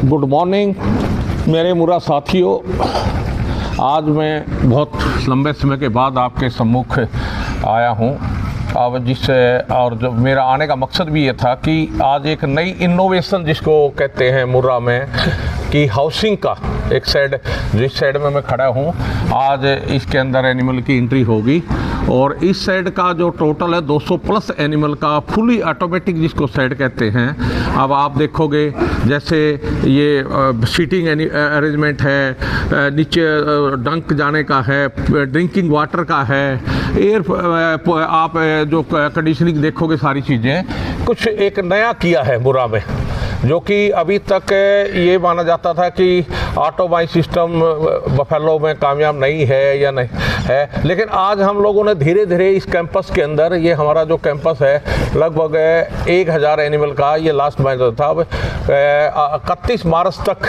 Good morning मेरे मुरा साथियों। आज मैं बहुत लंबे समय के बाद आपके सम्मुख आया हूँ। अब जिससे और जो मेरा आने का मकसद भी ये था कि आज एक नई इनोवेशन जिसको कहते हैं मुर्रा में कि हाउसिंग का एक साइड, जिस साइड में मैं खड़ा हूँ आज इसके अंदर एनिमल की एंट्री होगी और इस साइड का जो टोटल है 200 प्लस एनिमल का फुली ऑटोमेटिक जिसको साइड कहते हैं। अब आप देखोगे जैसे ये सीटिंग अरेंजमेंट है, नीचे डंक जाने का है, ड्रिंकिंग वाटर का है, एयर आप जो कंडीशनिंग देखोगे, सारी चीज़ें कुछ एक नया किया है मुर्रा में, जो कि अभी तक ये माना जाता था कि ऑटोमाइज सिस्टम बफेलो में कामयाब नहीं है या नहीं है। लेकिन आज हम लोगों ने धीरे धीरे इस कैंपस के अंदर, ये हमारा जो कैंपस है लगभग 1000 एनिमल का ये लास्ट मैच था। अब 31 मार्च तक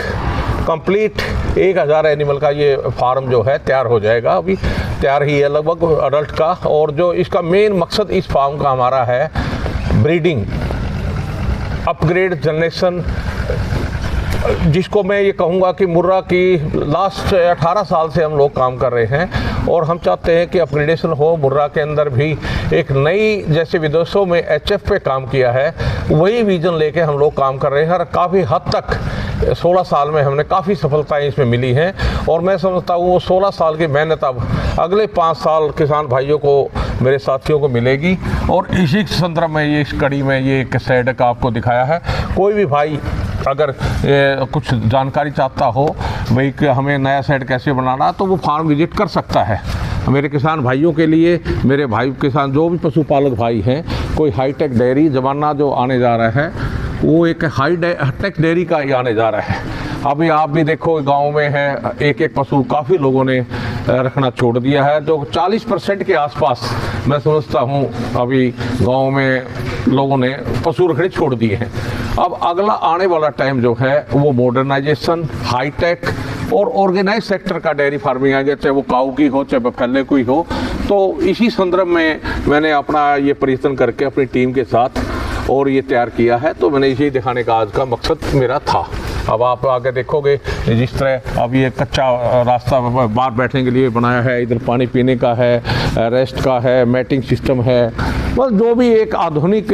कंप्लीट 1000 एनिमल का ये फार्म जो है तैयार हो जाएगा। अभी तैयार ही है लगभग अडल्ट का। और जो इसका मेन मकसद इस फार्म का हमारा है ब्रीडिंग, अपग्रेड जनरेशन, जिसको मैं ये कहूँगा कि मुर्रा की लास्ट 18 साल से हम लोग काम कर रहे हैं और हम चाहते हैं कि अपग्रेडेशन हो मुर्रा के अंदर भी। एक नई, जैसे विदेशों में HF पे काम किया है, वही विजन लेके हम लोग काम कर रहे हैं और काफ़ी हद तक 16 साल में हमने काफ़ी सफलताएं इसमें मिली हैं। और मैं समझता हूँ वो 16 साल की मेहनत अब अगले 5 साल किसान भाइयों को, मेरे साथियों को मिलेगी। और इसी संदर्भ में ये, इस कड़ी में ये एक साइड का आपको दिखाया है। कोई भी भाई अगर कुछ जानकारी चाहता हो भाई कि हमें नया सेट कैसे बनाना, तो वो फार्म विजिट कर सकता है। मेरे किसान भाइयों के लिए, मेरे भाई किसान जो भी पशुपालक भाई हैं, कोई हाईटेक डेयरी ज़माना जो आने जा रहा है वो एक हाईटेक डेयरी का ही आने जा रहा है। अभी आप भी देखो गांव में है, एक पशु काफ़ी लोगों ने रखना छोड़ दिया है। जो 40% के आसपास मैं समझता हूँ अभी गांव में लोगों ने पशु रखने छोड़ दिए हैं। अब अगला आने वाला टाइम जो है वो मॉडर्नाइजेशन, हाईटेक और ऑर्गेनाइज सेक्टर का डेयरी फार्मिंग आएगा, चाहे वो काऊ की हो चाहे बफेले की हो। तो इसी संदर्भ में मैंने अपना ये प्रयत्न करके अपनी टीम के साथ और ये तैयार किया है। तो मैंने इसी दिखाने का आज का मकसद मेरा था। अब आप आगे देखोगे जिस तरह अब ये कच्चा रास्ता बाहर बैठने के लिए बनाया है, इधर पानी पीने का है, रेस्ट का है, मैटिंग सिस्टम है, बस जो भी एक आधुनिक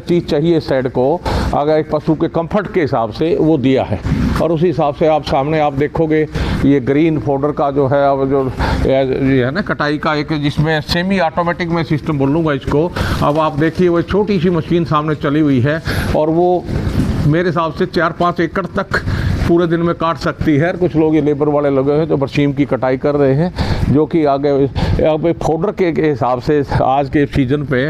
चीज़ चाहिए साइड को, अगर एक पशु के कंफर्ट के हिसाब से वो दिया है। और उसी हिसाब से आप सामने आप देखोगे ये ग्रीन फोल्डर का जो है, अब जो ये है ना कटाई का एक, जिसमें सेमी ऑटोमेटिक में सिस्टम बोलूँगा इसको। अब आप देखिए वो छोटी सी मशीन सामने चली हुई है और वो मेरे हिसाब से 4-5 एकड़ तक पूरे दिन में काट सकती है। कुछ लोग ये लेबर वाले लगे हैं जो बरसीम की कटाई कर रहे हैं, जो कि आगे अब फोल्डर के हिसाब से आज के सीजन पे,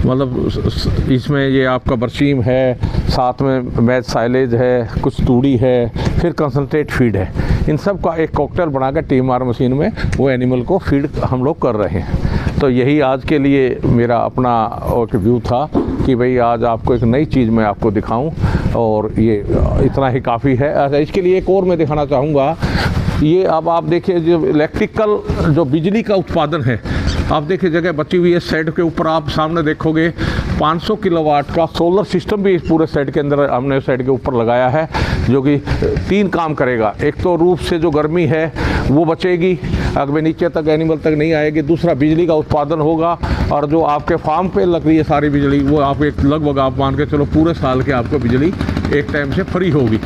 मतलब इसमें ये आपका बरसीम है, साथ में मैच साइलेज है, कुछ तूड़ी है, फिर कंसनट्रेट फीड है। इन सब का एक कॉकटेल बना कर TMR मशीन में वो एनिमल को फीड हम लोग कर रहे हैं। तो यही आज के लिए मेरा अपना एक व्यू था कि भाई आज आपको एक नई चीज़ मैं आपको दिखाऊं और ये इतना ही काफ़ी है। अच्छा, इसके लिए एक और मैं दिखाना चाहूँगा। ये अब आप देखिए जो इलेक्ट्रिकल जो बिजली का उत्पादन है, आप देखिए जगह बची हुई है साइड के ऊपर। आप सामने देखोगे 500 किलोवाट का सोलर सिस्टम भी इस पूरे साइड के अंदर हमने साइड के ऊपर लगाया है, जो कि 3 काम करेगा। एक तो रूफ से जो गर्मी है वो बचेगी, अगर नीचे तक एनिमल तक नहीं आएगी। दूसरा, बिजली का उत्पादन होगा और जो आपके फार्म पे लग रही है सारी बिजली, वो आप एक लगभग आप मान के चलो पूरे साल के आपको बिजली एक टाइम से फ्री होगी।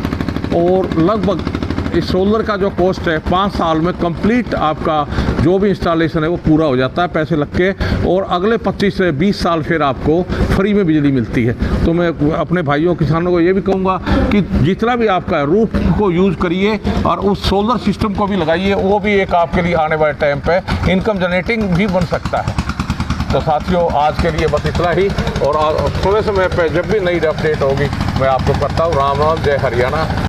और लगभग इस सोलर का जो कॉस्ट है 5 साल में कंप्लीट आपका जो भी इंस्टॉलेशन है वो पूरा हो जाता है पैसे लग के, और अगले 25 से 20 साल फिर आपको फ्री में बिजली मिलती है। तो मैं अपने भाइयों किसानों को ये भी कहूँगा कि जितना भी आपका रूफ को यूज़ करिए और उस सोलर सिस्टम को भी लगाइए, वो भी एक आपके लिए आने वाले टाइम पे इनकम जनरेटिंग भी बन सकता है। तो साथियों, आज के लिए बस इतना ही, और थोड़े समय पे जब भी नई अपडेट होगी मैं आपको करता हूँ। राम राम, जय हरियाणा।